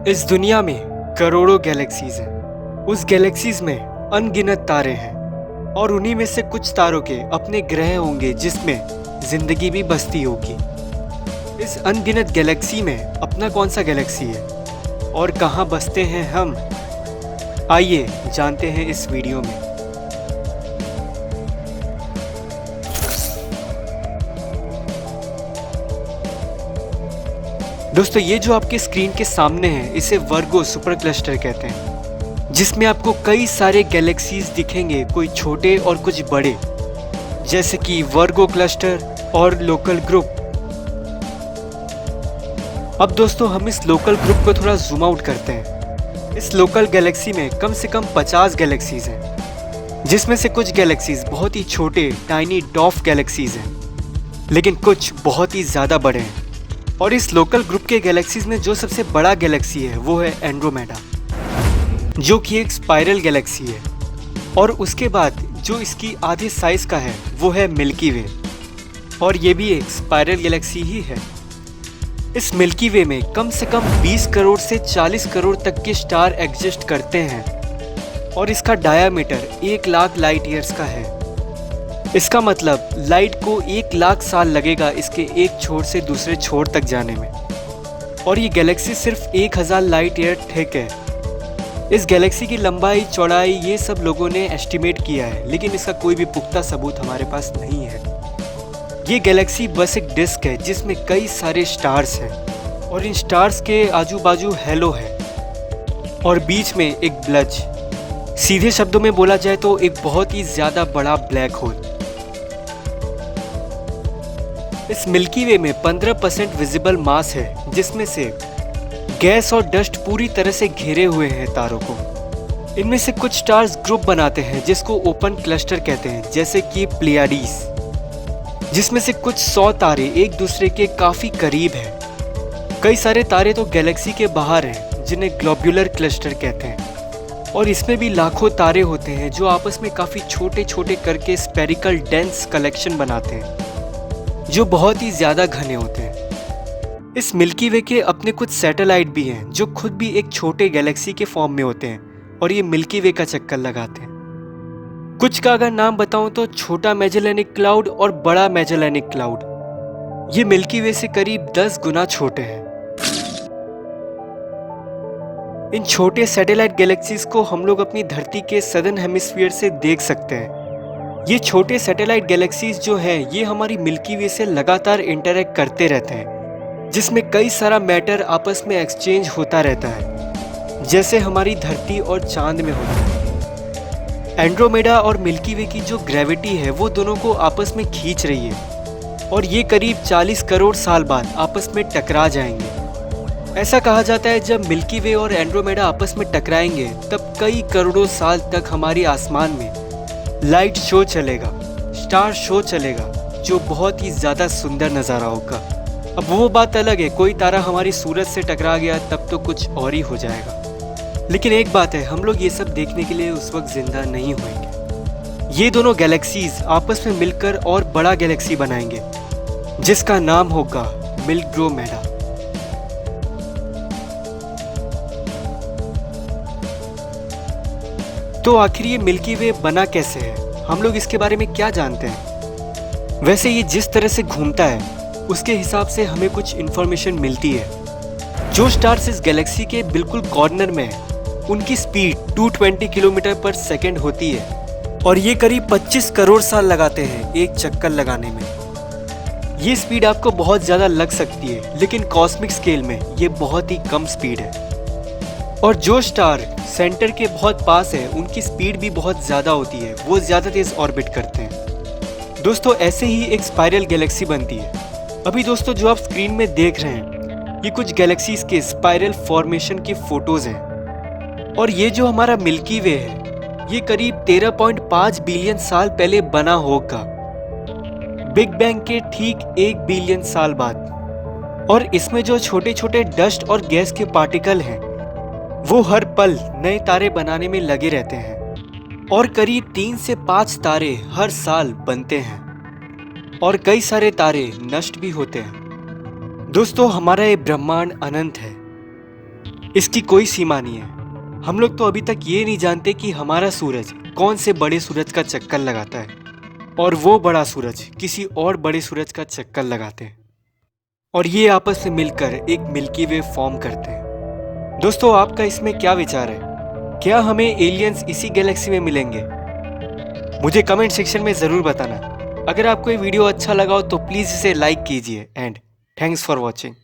इस दुनिया में करोड़ों गैलेक्सीज हैं। उस गैलेक्सीज में अनगिनत तारे हैं और उन्हीं में से कुछ तारों के अपने ग्रह होंगे जिसमें जिंदगी भी बसती होगी। इस अनगिनत गैलेक्सी में अपना कौन सा गैलेक्सी है और कहाँ बसते हैं हम, आइए जानते हैं इस वीडियो में। दोस्तों, ये जो आपके स्क्रीन के सामने है इसे वर्गो सुपर क्लस्टर कहते हैं, जिसमें आपको कई सारे गैलेक्सीज दिखेंगे, कोई छोटे और कुछ बड़े, जैसे कि वर्गो क्लस्टर और लोकल ग्रुप। अब दोस्तों, हम इस लोकल ग्रुप को थोड़ा जूम आउट करते हैं। इस लोकल गैलेक्सी में कम से कम 50 गैलेक्सीज हैं, जिसमें से कुछ गैलेक्सीज बहुत ही छोटे टाइनी डॉफ गैलेक्सीज हैं, लेकिन कुछ बहुत ही ज़्यादा बड़े हैं। और इस लोकल ग्रुप के गैलेक्सीज में जो सबसे बड़ा गैलेक्सी है वो है एंड्रोमेडा, जो कि एक स्पाइरल गैलेक्सी है। और उसके बाद जो इसकी आधे साइज का है वो है मिल्की वे, और ये भी एक स्पाइरल गैलेक्सी ही है। इस मिल्की वे में कम से कम 20 करोड़ से 40 करोड़ तक के स्टार एग्जिस्ट करते हैं, और इसका डायामीटर 1 लाख लाइट ईयर्स का है। इसका मतलब लाइट को 1 लाख साल लगेगा इसके एक छोर से दूसरे छोर तक जाने में, और ये गैलेक्सी सिर्फ 1000 लाइट ईयर थिक है। इस गैलेक्सी की लंबाई, चौड़ाई ये सब लोगों ने एस्टिमेट किया है, लेकिन इसका कोई भी पुख्ता सबूत हमारे पास नहीं है। ये गैलेक्सी बस एक डिस्क है जिसमें कई सारे स्टार्स हैं, और इन स्टार्स के आजू बाजू हेलो है, और बीच में एक ब्लज। सीधे शब्दों में बोला जाए तो एक बहुत ही ज़्यादा बड़ा ब्लैक होल। इस मिल्की वे में 15% विजिबल मास है, जिसमें से गैस और डस्ट पूरी तरह से घेरे हुए हैं तारों को। इनमें से कुछ स्टार्स ग्रुप बनाते हैं जिसको ओपन क्लस्टर कहते हैं, जैसे कि प्लियाडीज, जिसमें से कुछ 100 तारे एक दूसरे के काफ़ी करीब हैं। कई सारे तारे तो गैलेक्सी के बाहर हैं, जिन्हें ग्लोब्यूलर क्लस्टर कहते हैं। और इसमें भी लाखों तारे होते हैं जो आपस में काफ़ी छोटे छोटे करके स्पेरिकल डेंस कलेक्शन बनाते हैं, जो बहुत ही ज़्यादा घने होते हैं। इस मिल्की वे के अपने कुछ सैटेलाइट भी हैं, जो खुद भी एक छोटे गैलेक्सी के फॉर्म में होते हैं, और ये मिल्की वे का चक्कर लगाते हैं। कुछ का अगर नाम बताऊं तो छोटा मैजेलेनिक क्लाउड और बड़ा मैजेलेनिक क्लाउड। ये मिल्की वे से करीब 10 गुना छोटे हैं। इन छोटे सैटेलाइट गैलेक्सीज को हम लोग अपनी धरती के सदर्न हेमिस्फीयर से देख सकते हैं। ये छोटे सैटेलाइट गैलेक्सीज जो हैं, ये हमारी मिल्की वे से लगातार इंटरैक्ट करते रहते हैं, जिसमें कई सारा मैटर आपस में एक्सचेंज होता रहता है, जैसे हमारी धरती और चांद में होता है। एंड्रोमेडा और मिल्की वे की जो ग्रेविटी है वो दोनों को आपस में खींच रही है, और ये करीब 40 करोड़ साल बाद आपस में टकरा जाएंगे। ऐसा कहा जाता है जब मिल्की वे और एंड्रोमेडा आपस में टकराएंगे तब कई करोड़ों साल तक हमारी आसमान में लाइट शो चलेगा, स्टार शो चलेगा, जो बहुत ही ज़्यादा सुंदर नज़ारा होगा। अब वो बात अलग है, कोई तारा हमारी सूरज से टकरा गया तब तो कुछ और ही हो जाएगा। लेकिन एक बात है, हम लोग ये सब देखने के लिए उस वक्त जिंदा नहीं होंगे। ये दोनों गैलेक्सीज आपस में मिलकर और बड़ा गैलेक्सी बनाएंगे, जिसका नाम होगा मिल्ग्रोमेडा। तो आखिर ये मिल्की वे बना कैसे है, हम लोग इसके बारे में क्या जानते हैं? वैसे ये जिस तरह से घूमता है उसके हिसाब से हमें कुछ इन्फॉर्मेशन मिलती है। जो स्टार्स इस गैलेक्सी के बिल्कुल कॉर्नर में है, उनकी स्पीड 220 किलोमीटर पर सेकेंड होती है, और ये करीब 25 करोड़ साल लगाते हैं एक चक्कर लगाने में। ये स्पीड आपको बहुत ज़्यादा लग सकती है, लेकिन कॉस्मिक स्केल में ये बहुत ही कम स्पीड है। और जो स्टार सेंटर के बहुत पास है उनकी स्पीड भी बहुत ज़्यादा होती है, वो ज़्यादा तेज़ ऑर्बिट करते हैं। दोस्तों, ऐसे ही एक स्पाइरल गैलेक्सी बनती है। अभी दोस्तों जो आप स्क्रीन में देख रहे हैं, ये कुछ गैलेक्सीज के स्पाइरल फॉर्मेशन की फोटोज हैं। और ये जो हमारा मिल्की वे है, ये करीब 13.5 बिलियन साल पहले बना होगा, बिग बैंग के ठीक 1 बिलियन साल बाद। और इसमें जो छोटे छोटे डस्ट और गैस के पार्टिकल हैं, वो हर पल नए तारे बनाने में लगे रहते हैं, और करीब 3 से 5 तारे हर साल बनते हैं, और कई सारे तारे नष्ट भी होते हैं। दोस्तों, हमारा ये ब्रह्मांड अनंत है, इसकी कोई सीमा नहीं है। हम लोग तो अभी तक ये नहीं जानते कि हमारा सूरज कौन से बड़े सूरज का चक्कर लगाता है और वो बड़ा सूरज किसी और बड़े सूरज का चक्कर लगाते हैं और ये आपस में मिलकर एक मिल्की वे फॉर्म करते हैं। दोस्तों, आपका इसमें क्या विचार है? क्या हमें एलियंस इसी गैलेक्सी में मिलेंगे? मुझे कमेंट सेक्शन में ज़रूर बताना। अगर आपको ये वीडियो अच्छा लगा हो तो प्लीज़ इसे लाइक कीजिए एंड थैंक्स फॉर वॉचिंग।